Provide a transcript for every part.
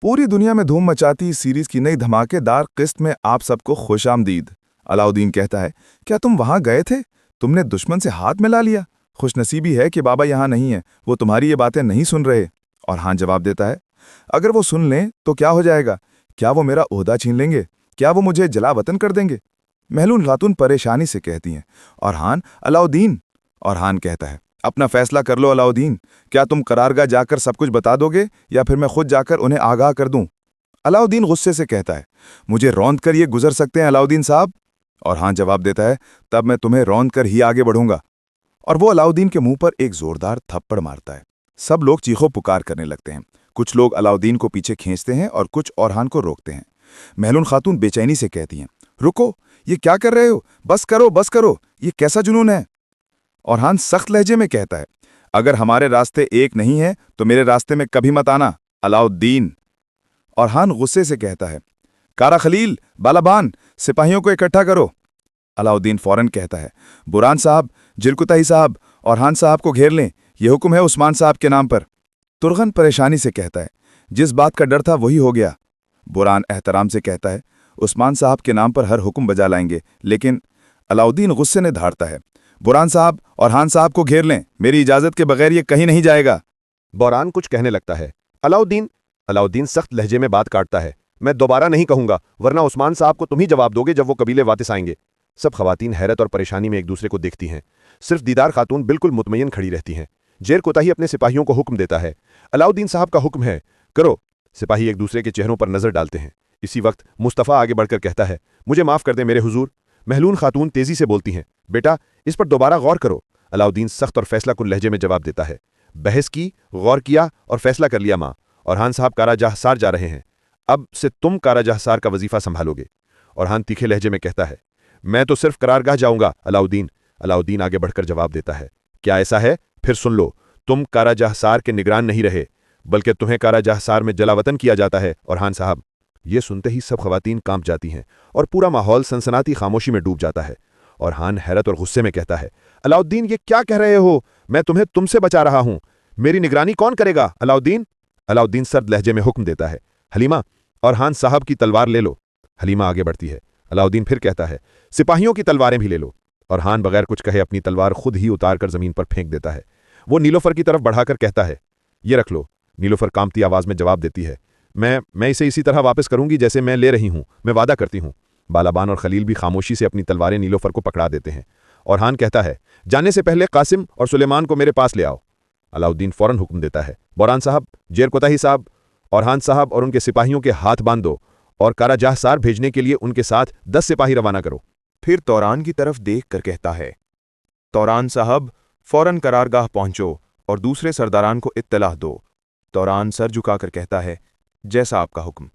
पूरी दुनिया में धूम मचाती इस सीरीज की नई धमाकेदार किस्त में आप सबको खुशामदीद। अलाउद्दीन कहता है, क्या तुम वहां गए थे? तुमने दुश्मन से हाथ मिला लिया। खुशनसीबी है कि बाबा यहाँ नहीं है, वो तुम्हारी ये बातें नहीं सुन रहे। और हान जवाब देता है, अगर वो सुन लें तो क्या हो जाएगा? क्या वो मेरा ओहदा छीन लेंगे? क्या वो मुझे जला वतन कर देंगे? महलून खातून परेशानी से कहती हैं। और हान, अलाउद्दीन। और हान कहता है, अपना फैसला कर लो अलाउद्दीन। क्या तुम करारगाह जाकर सब कुछ बता दोगे या फिर मैं खुद जाकर उन्हें आगाह कर दूं? अलाउद्दीन गुस्से से कहता है, मुझे रौंद कर ये गुजर सकते हैं अलाउद्दीन साहब? और हां जवाब देता है, तब मैं तुम्हें रौंद कर ही आगे बढ़ूंगा। और वो अलाउद्दीन के मुंह पर एक जोरदार थप्पड़ मारता है। सब लोग चीखो पुकार करने लगते हैं। कुछ लोग अलाउद्दीन को पीछे खींचते हैं और कुछ औरहान को रोकते हैं। महलून खातून बेचैनी से कहती हैं, रुको, ये क्या कर रहे हो? बस करो, बस करो, ये कैसा जुनून है? औरहान सख्त लहजे में कहता है, अगर हमारे रास्ते एक नहीं है तो मेरे रास्ते में कभी मत आना अलाउद्दीन। औरहान गुस्से से कहता है, कारा खलील, बालाबान, सिपाहियों को इकट्ठा करो। अलाउद्दीन फौरन कहता है, बुरान साहब, जिरकुताई साहब, औरहान साहब को घेर लें, यह हुक्म है उस्मान साहब के नाम पर। तुरगन परेशानी से कहता है, जिस बात का डर था वही हो गया। बुरान एहतराम से कहता है, उस्मान साहब के नाम पर हर हुक्म बजा लाएंगे, लेकिन अलाउद्दीन गुस्से ने धारता है, बुरान साहब और हान साहब को घेर लें, मेरी इजाजत के बगैर ये कहीं नहीं जाएगा। बौरान कुछ कहने लगता है। अलाउद्दीन सख्त लहजे में बात काटता है, मैं दोबारा नहीं कहूंगा, वरना उस्मान साहब को तुम ही जवाब दोगे जब वो कबीले वापस आएंगे। सब खवातीन हैरत और परेशानी में एक दूसरे को देखती हैं। सिर्फ दीदार खातून बिल्कुल मुतमय्यन खड़ी रहती हैं। जेर कोताही अपने सिपाहियों को हुक्म देता है, अलाउद्दीन साहब का हुक्म है, करो। सिपाही एक दूसरे के चेहरों पर नजर डालते हैं। इसी वक्त मुस्तफ़ा आगे बढ़कर कहता है, मुझे माफ कर दे मेरे हुजूर। महलून खातून तेजी से बोलती हैं, बेटा इस पर दोबारा गौर करो। अलाउद्दीन सख्त और फैसला कुन लहजे में जवाब देता है, बहस की, गौर किया और फैसला कर लिया माँ। और हान साहब काराजहसार जा रहे हैं, अब से तुम काराजहसार का वजीफा संभालोगे। और हान तीखे लहजे में कहता है, मैं तो सिर्फ करारगाह जाऊंगा अलाउद्दीन। अलाउद्दीन आगे बढ़कर जवाब देता है, क्या ऐसा है? फिर सुन लो, तुम काराजहसार के निगरान नहीं रहे, बल्कि तुम्हें काराजहसार में जलावतन किया जाता है। और हान साहब। ये सुनते ही सब खवातीन कांप जाती हैं और पूरा माहौल सनसनाती खामोशी में डूब जाता है। और हान हैरत और गुस्से में कहता है, अलाउद्दीन ये क्या कह रहे हो? मैं तुम्हें तुमसे बचा रहा हूं, मेरी निगरानी कौन करेगा अलाउद्दीन? अलाउद्दीन सर्द लहजे में हुक्म देता है, हलीमा और हान साहब की तलवार ले लो। हलीमा आगे बढ़ती है। अलाउद्दीन फिर कहता है, सिपाहियों की तलवारें भी ले लो। और हान बगैर कुछ कहे अपनी तलवार खुद ही उतारकर जमीन पर फेंक देता है। वो नीलोफर की तरफ बढ़ाकर कहता है, ये रख लो। नीलोफर कांपती आवाज में जवाब देती है, मैं इसे इसी तरह वापस करूंगी जैसे मैं ले रही हूं, मैं वादा करती हूं। बालाबान और खलील भी खामोशी से अपनी तलवारें नीलोफर को पकड़ा देते हैं। और हान कहता है, जाने से पहले कासिम और सुलेमान को मेरे पास ले आओ। अलाउद्दीन फौरन हुक्म देता है, बोरान साहब, जेर कोताही साहब, और हान साहब और उनके सिपाहियों के हाथ बांध दो और काराजहसार भेजने के लिए उनके साथ 10 सिपाही रवाना करो। फिर तौरान की तरफ देख कर कहता है, तौरान साहब, फौरन करारगाह पहुंचो और दूसरे सरदारान को इत्तलाह दो। तौरान सर झुकाकर कहता है, जैसा आपका हुक्म।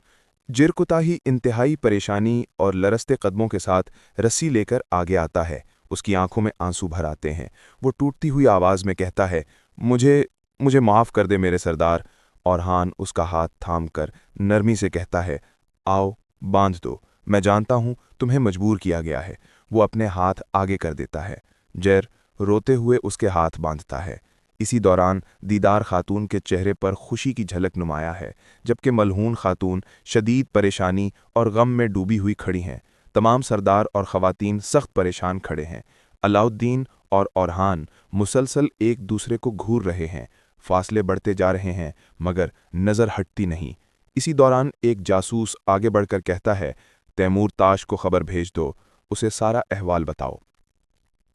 जिरकुताही इंतहाई परेशानी और लरसते कदमों के साथ रस्सी लेकर आगे आता है। उसकी आंखों में आंसू भर आते हैं। वो टूटती हुई आवाज में कहता है, मुझे माफ कर दे मेरे सरदार। और हान उसका हाथ थाम कर नरमी से कहता है, आओ बांध दो, मैं जानता हूं तुम्हें मजबूर किया गया है। वो अपने हाथ आगे कर देता है। जैर रोते हुए उसके हाथ बांधता है। इसी दौरान दीदार खातून के चेहरे पर खुशी की झलक नुमाया है, जबकि मलहून खातून शदीद परेशानी और गम में डूबी हुई खड़ी हैं। तमाम सरदार और खवातीन सख्त परेशान खड़े हैं। अलाउद्दीन और औरहान मुसलसल एक दूसरे को घूर रहे हैं। फासले बढ़ते जा रहे हैं मगर नज़र हटती नहीं। इसी दौरान एक जासूस आगे बढ़कर कहता है, तैमूर ताश को खबर भेज दो, उसे सारा अहवाल बताओ।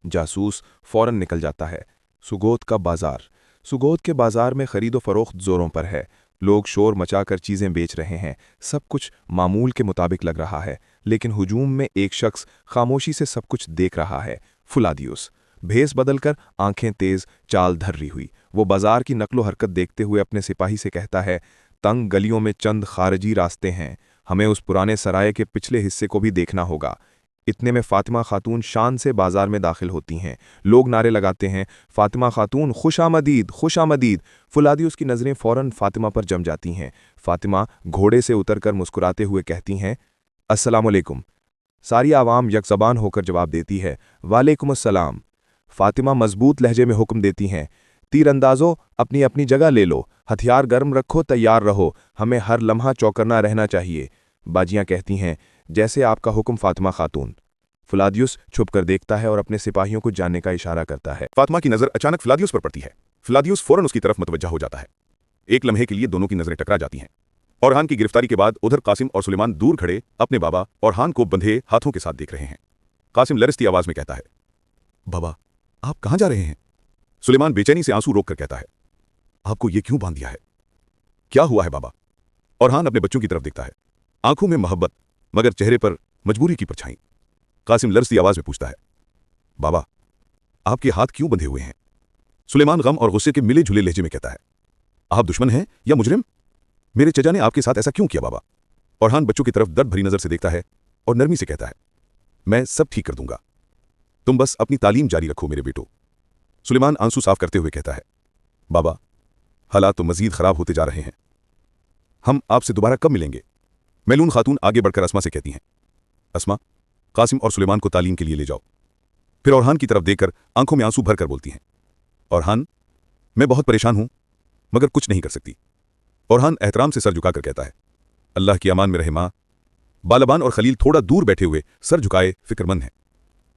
जासूस फौरन निकल जाता है। सुगोत का बाजार। सुगोत के बाजार में खरीदो फरोख्त जोरों पर है। लोग शोर मचाकर चीजें बेच रहे हैं। सब कुछ मामूल के मुताबिक लग रहा है, लेकिन हुजूम में एक शख्स खामोशी से सब कुछ देख रहा है। फुलादियुस भेस बदलकर, आंखें तेज, चाल धर्री हुई, वो बाजार की नकलो हरकत देखते हुए अपने सिपाही से कहता है, तंग गलियों में चंद खारजी रास्ते हैं, हमें उस पुराने सराय के पिछले हिस्से को भी देखना होगा। इतने में फातिमा खातून शान से बाजार में दाखिल होती हैं। लोग नारे लगाते हैं, फातिमा खातून खुशामदीद, खुशामदीद। फुलादियुस की नज़रें फौरन फातिमा पर जम जाती हैं। फातिमा घोड़े से उतरकर मुस्कुराते हुए कहती हैं, अस्सलामुअलैकुम। सारी आवाम यकज़बान होकर जवाब देती है, वालेकुम अस्सलाम। फातिमा मजबूत लहजे में हुक्म देती हैं, तीर अंदाजों अपनी अपनी जगह ले लो, हथियार गर्म रखो, तैयार रहो, हमें हर लम्हा चौकन्ना रहना चाहिए। बाजियां कहती हैं, जैसे आपका हुक्म फातिमा खातून। फुलादियुस छुप कर देखता है और अपने सिपाहियों को जानने का इशारा करता है। फातिमा की नजर अचानक फिलादियुस पर पड़ती है। फिलादियुस फौरन उसकी तरफ मुतवज्जा हो जाता है। एक लम्हे के लिए दोनों की नजरें टकरा जाती हैं। औरहान की गिरफ्तारी के बाद उधर कासिम और सुलेमान दूर खड़े अपने बाबा औरहान को बंधे हाथों के साथ देख रहे हैं। कासिम लरजती आवाज में कहता है, बाबा आप कहां जा रहे हैं? सुलेमान बेचैनी से आंसू रोककर कहता है, आपको ये क्यों बांध दिया है? क्या हुआ है बाबा? औरहान अपने बच्चों की तरफ देखता है, आंखों में मोहब्बत मगर चेहरे पर मजबूरी की परछाई। कासिम लरजती आवाज में पूछता है, बाबा आपके हाथ क्यों बंधे हुए हैं? सुलेमान गम और गुस्से के मिले जुले लहजे में कहता है, आप दुश्मन हैं या मुजरिम? मेरे चचा ने आपके साथ ऐसा क्यों किया बाबा? औरहान बच्चों की तरफ दर्द भरी नजर से देखता है और नरमी से कहता है, मैं सब ठीक कर दूंगा, तुम बस अपनी तालीम जारी रखो मेरे बेटो। सुलेमान आंसू साफ करते हुए कहता है, बाबा हालात तो मजीद खराब होते जा रहे हैं, हम आपसे दोबारा कब मिलेंगे? मैलून खातून आगे बढ़कर अस्मा से कहती हैं, अस्मा कासिम और सुलेमान को तालीम के लिए ले जाओ। फिर औरहान की तरफ देखकर आंखों में आंसू भरकर बोलती हैं, औरहान मैं बहुत परेशान हूं मगर कुछ नहीं कर सकती। औरहान एहतराम से सर झुकाकर कहता है, अल्लाह की अमान में रहे मां। बालबान और खलील थोड़ा दूर बैठे हुए सर झुकाए फिक्रमंद हैं।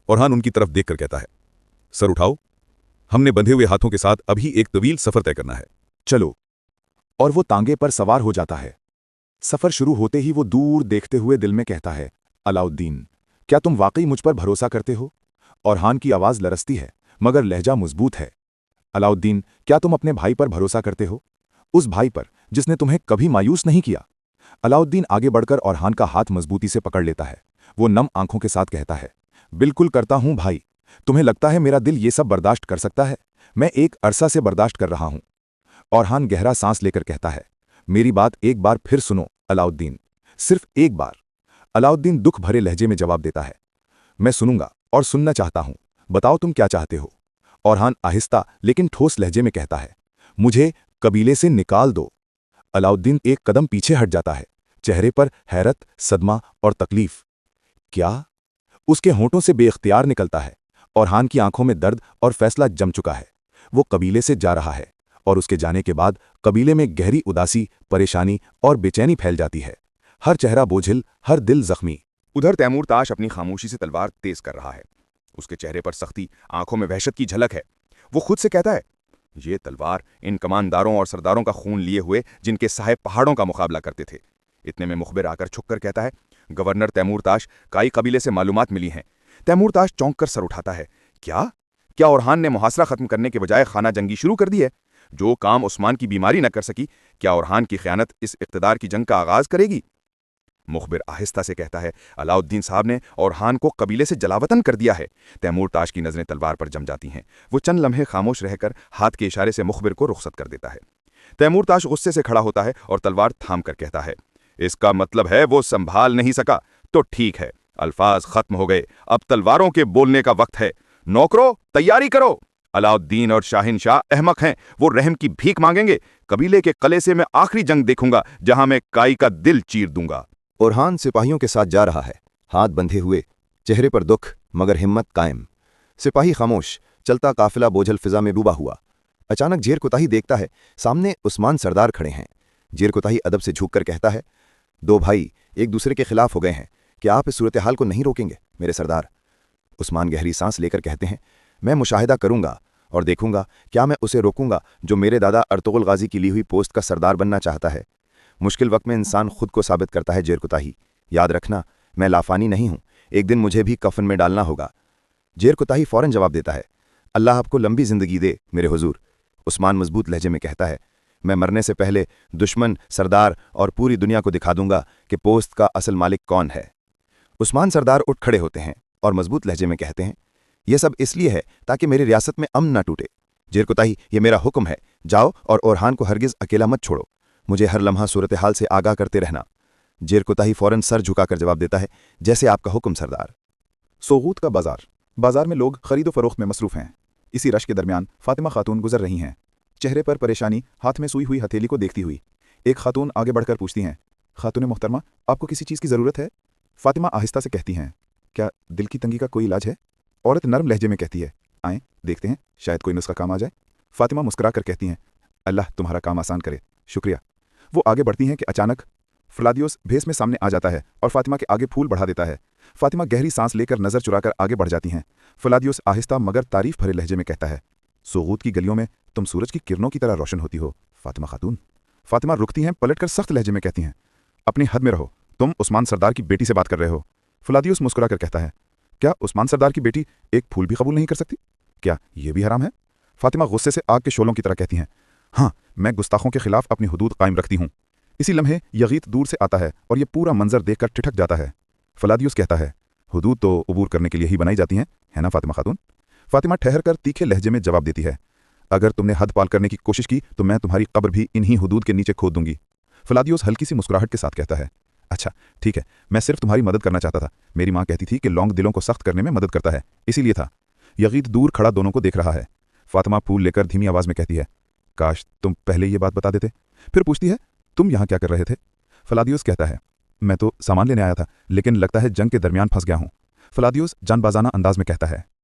औरहान उनकी तरफ देखकर कहता है, सर उठाओ, हमने बंधे हुए हाथों के साथ अभी एक तवील सफर तय करना है, चलो। और वो तांगे पर सवार हो जाता है। सफर शुरू होते ही वो दूर देखते हुए दिल में कहता है, अलाउद्दीन क्या तुम वाकई मुझ पर भरोसा करते हो? औरहान की आवाज लरसती है मगर लहजा मजबूत है। अलाउद्दीन क्या तुम अपने भाई पर भरोसा करते हो? उस भाई पर जिसने तुम्हें कभी मायूस नहीं किया। अलाउद्दीन आगे बढ़कर औरहान का हाथ मजबूती से पकड़ लेता है। वो नम आंखों के साथ कहता है, बिल्कुल करता हूं भाई। तुम्हें लगता है मेरा दिल ये सब बर्दाश्त कर सकता है? मैं एक अरसा से बर्दाश्त कर रहा हूं। औरहान गहरा सांस लेकर कहता है, मेरी बात एक बार फिर सुनो अलाउद्दीन, सिर्फ एक बार। अलाउद्दीन दुख भरे लहजे में जवाब देता है, मैं सुनूंगा और सुनना चाहता हूं, बताओ तुम क्या चाहते हो? औरहान आहिस्ता लेकिन ठोस लहजे में कहता है, मुझे कबीले से निकाल दो। अलाउद्दीन एक कदम पीछे हट जाता है, चेहरे पर हैरत, सदमा और तकलीफ। क्या? उसके होंठों से बेइख्तियार निकलता है। औरहान की आंखों में दर्द और फैसला जम चुका है। वो कबीले से जा रहा है और उसके जाने के बाद कबीले में गहरी उदासी, परेशानी और बेचैनी फैल जाती है। हर चेहरा बोझिल, हर दिल जख्मी। उधर तैमूर ताश अपनी खामोशी से तलवार तेज कर रहा है। उसके चेहरे पर सख्ती, आंखों में वहशत की झलक है। वो खुद से कहता है, ये तलवार इन कमानदारों और सरदारों का खून लिए हुए जिनके साहे पहाड़ों का मुकाबला करते थे। इतने में मुखबिर आकर छुपकर कहता है, गवर्नर तैमूर ताश काई कबीले से मालूमात मिली हैं। तैमूर ताश चौंक कर सर उठाता है, क्या औरहान ने मुहासरा खत्म करने के बजाय खाना जंगी शुरू कर दी है? जो काम उस्मान की बीमारी न कर सकी, क्या औरहान की खयानत इस इक़्तिदार की जंग का आगाज करेगी? मुखबिर आहिस्ता से कहता है, अलाउद्दीन साहब ने औरहान को कबीले से जलावतन कर दिया है। तैमूर ताश की नजरें तलवार पर जम जाती हैं। वो चंद लम्हे खामोश रहकर हाथ के इशारे से मुखबिर को रुखसत कर देता है। तैमूर ताश गुस्से से खड़ा होता है और तलवार थाम कर कहता है, इसका मतलब है वो संभाल नहीं सका। तो ठीक है, अल्फाज खत्म हो गए, अब तलवारों के बोलने का वक्त है। नौकरों, तैयारी करो। अलाउद्दीन और शाहिन शाह अहमक हैं, वो रहम की भीख मांगेंगे। कबीले के कले से मैं आखिरी जंग देखूंगा जहां मैं काई का दिल चीर दूंगा। औरहान सिपाहियों के साथ जा रहा है, हाथ बंधे हुए, चेहरे पर दुख मगर हिम्मत कायम। सिपाही खामोश, चलता काफिला बोझल फिजा में डूबा हुआ। अचानक जेर कुताही देखता है, सामने उस्मान सरदार खड़े हैं। जेर कुताही अदब से झुककर कहता है, दो भाई एक दूसरे के खिलाफ हो गए हैं, क्या आप इस सूरत हाल को नहीं रोकेंगे मेरे सरदार? उस्मान गहरी सांस लेकर कहते हैं, मैं मुशाहिदा करूंगा और देखूंगा क्या मैं उसे रोकूंगा जो मेरे दादा अर्तुगरुल गाजी की ली हुई पोस्ट का सरदार बनना चाहता है। मुश्किल वक्त में इंसान खुद को साबित करता है जेर कुताही। याद रखना, मैं लाफानी नहीं हूं, एक दिन मुझे भी कफन में डालना होगा। जेर कुताही फौरन जवाब देता है, अल्लाह आपको लंबी जिंदगी दे मेरे हुजूर। उस्मान मजबूत लहजे में कहता है, मैं मरने से पहले दुश्मन, सरदार और पूरी दुनिया को दिखा दूंगा कि पोस्ट का असल मालिक कौन है। उस्मान सरदार उठ खड़े होते हैं और मजबूत लहजे में कहते हैं, यह सब इसलिए है ताकि मेरी रियासत में अमन न टूटे। जेर कुताही, ये मेरा हुक्म है, जाओ और औरहान को हरगिज अकेला मत छोड़ो, मुझे हर लम्हा सूरत हाल से आगाह करते रहना। जेर कुताही फौरन सर झुकाकर जवाब देता है, जैसे आपका हुक्म सरदार। सोगूत का बाजार में लोग खरीद फरोख्त में मसरूफ हैं। इसी रश के दरमियान फातिमा खातून गुजर रही हैं, चेहरे पर परेशानी, हाथ में सुई हुई हथेली को देखती हुई। एक खातून आगे बढ़कर पूछती हैं, खातून मोहतरमा, आपको किसी चीज़ की ज़रूरत है? फातिमा आहिस्ता से कहती हैं, क्या दिल की तंगी का कोई इलाज है? औरत नरम लहजे में कहती है, आएँ देखते हैं, शायद कोई नुस्खा काम आ जाए। फातिमा मुस्कुरा कर कहती हैं, अल्लाह तुम्हारा काम आसान करे, शुक्रिया। वो आगे बढ़ती हैं कि अचानक फ्लादियोस भेस में सामने आ जाता है और फातिमा के आगे फूल बढ़ा देता है। फातिमा गहरी सांस लेकर नजर चुराकर आगे बढ़ जाती हैं। फ्लादियोस आहिस्ता मगर तारीफ भरे लहजे में कहता है, सोगूत की गलियों में तुम सूरज की किरणों की तरह रोशन होती हो फातिमा खातून। फातिमा रुकती हैं, पलटकर सख्त लहजे में कहती हैं, अपनी हद में रहो, तुम उस्मान सरदार की बेटी से बात कर रहे हो। फ्लादियोस मुस्कुराकर कहता है, क्या उस्मान सरदार की बेटी एक फूल भी कबूल नहीं कर सकती? क्या ये भी हराम है? फातिमा गुस्से से आग के शोलों की तरह कहती हैं, हाँ, मैं गुस्ताखों के खिलाफ अपनी हुदूद कायम रखती हूँ। इसी लम्हे यगीत दूर से आता है और ये पूरा मंजर देखकर ठिठक जाता है। फ्लादियोस कहता है, हुदूद तो अबूर करने के लिए ही बनाई जाती हैं, है ना फातिमा खातून? फातिमा ठहर कर तीखे लहजे में जवाब देती है, अगर तुमने हद पाल करने की कोशिश की तो मैं तुम्हारी कब्र भी इन्हीं हुदूद के नीचे खोद दूंगी। फ्लादियोस हल्की सी मुस्कुराहट के साथ कहता है, अच्छा ठीक है, मैं सिर्फ तुम्हारी मदद करना चाहता था। मेरी माँ कहती थी कि लौंग दिलों को सख्त करने में मदद करता है, इसीलिए था। यगीत दूर खड़ा दोनों को देख रहा है। फातिमा फूल लेकर धीमी आवाज में कहती है, काश तुम पहले ये बात बता देते। फिर पूछती है, तुम यहाँ क्या कर रहे थे? फ्लादियोस कहता है, मैं तो सामान लेने आया था, लेकिन लगता है जंग के दरमियान फंस गया हूँ। फ्लादियोस जानबाजाना अंदाज में कहता है,